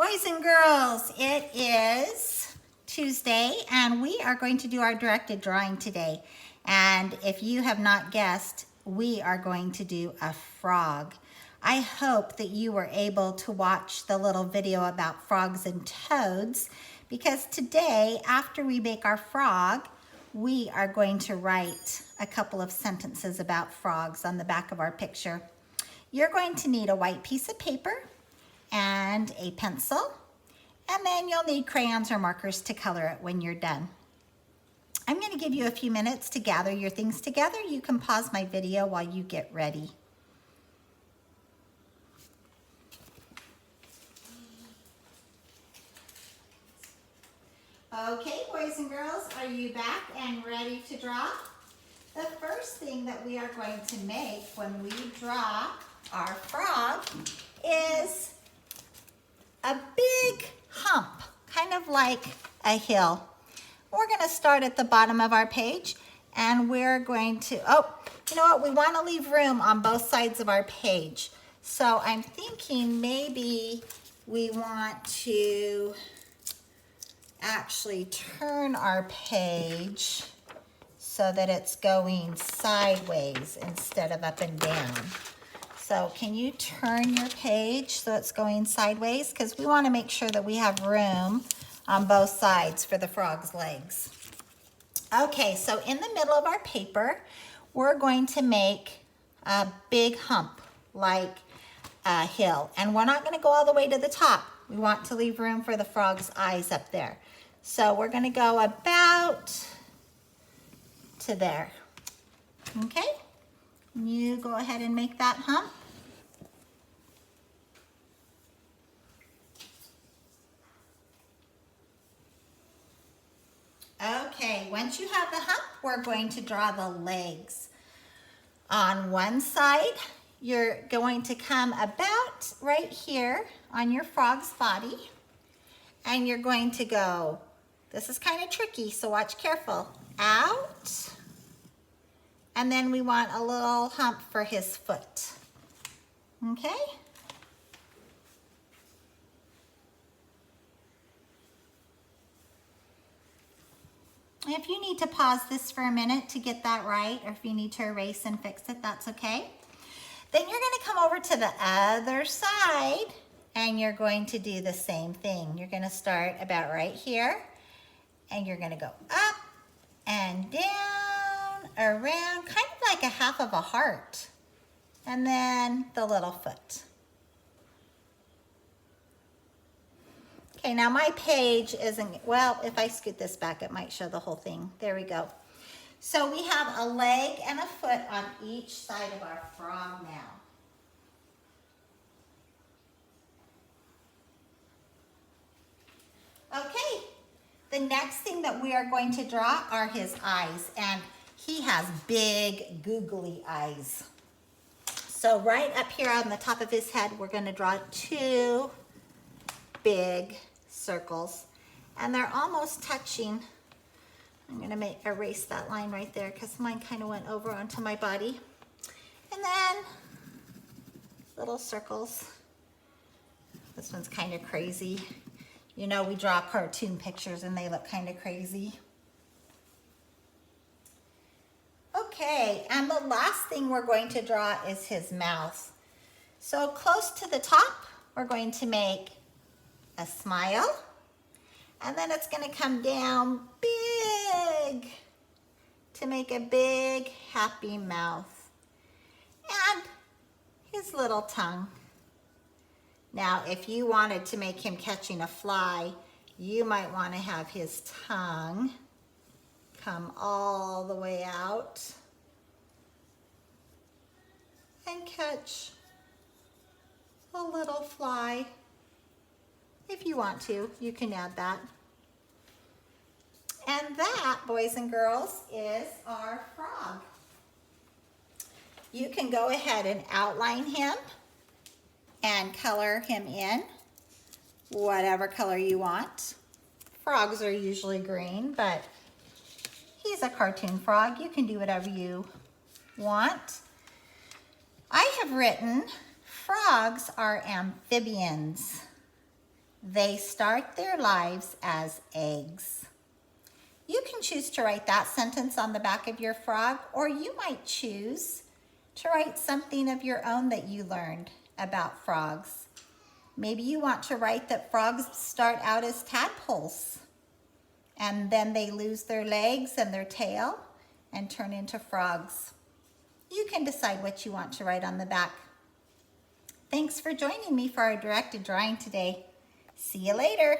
Boys and girls, it is Tuesday and we are going to do our directed drawing today. And if you have not guessed, we are going to do a frog. I hope that you were able to watch the little video about frogs and toads, because today, after we make our frog, we are going to write a couple of sentences about frogs on the back of our picture. You're going to need a white piece of paper and a pencil, and then you'll need crayons or markers to color it when you're done. I'm going to give you a few minutes to gather your things together. You can pause my video while you get ready. Okay, boys and girls, are you back and ready to draw? The first thing that we are going to make when we draw our frog is a big hump, kind of like a hill. We're going to start at the bottom of our page, and we're going to, you know what, we want to leave room on both sides of our page. So I'm thinking maybe we want to actually turn our page so that it's going sideways instead of up and down. So can you turn your page so it's going sideways? Because we want to make sure that we have room on both sides for the frog's legs. Okay, so in the middle of our paper, we're going to make a big hump like a hill. And we're not going to go all the way to the top. We want to leave room for the frog's eyes up there. So we're going to go about to there. Okay? You go ahead and make that hump. Okay, once you have the hump, we're going to draw the legs. On one side, you're going to come about right here on your frog's body, and you're going to go, this is kind of tricky, so watch careful, out. And then we want a little hump for his foot. Okay? If you need to pause this for a minute to get that right, or if you need to erase and fix it, that's okay. Then you're going to come over to the other side, and you're going to do the same thing. You're going to start about right here, and you're going to go up and down, around, kind of like a half of a heart, and then the little foot. Okay, now my page isn't, well, if I scoot this back, it might show the whole thing. There we go. So we have a leg and a foot on each side of our frog now. Okay, the next thing that we are going to draw are his eyes, and he has big googly eyes. So right up here on the top of his head, we're going to draw two big circles, and they're almost touching. I'm going to erase that line right there because mine kind of went over onto my body. And then little circles. This one's kind of crazy. You know, we draw cartoon pictures and they look kind of crazy. Okay, and the last thing we're going to draw is his mouth. So close to the top, we're going to make a smile, and then it's going to come down big to make a big happy mouth, and his little tongue. Now, if you wanted to make him catching a fly, you might want to have his tongue come all the way out and catch a little fly. If you want to, you can add that. And that, boys and girls, is our frog. You can go ahead and outline him and color him in whatever color you want. Frogs are usually green, but he's a cartoon frog. You can do whatever you want. I have written, frogs are amphibians. They start their lives as eggs. You can choose to write that sentence on the back of your frog, or you might choose to write something of your own that you learned about frogs. Maybe you want to write that frogs start out as tadpoles and then they lose their legs and their tail and turn into frogs. You can decide what you want to write on the back. Thanks for joining me for our directed drawing today. See you later.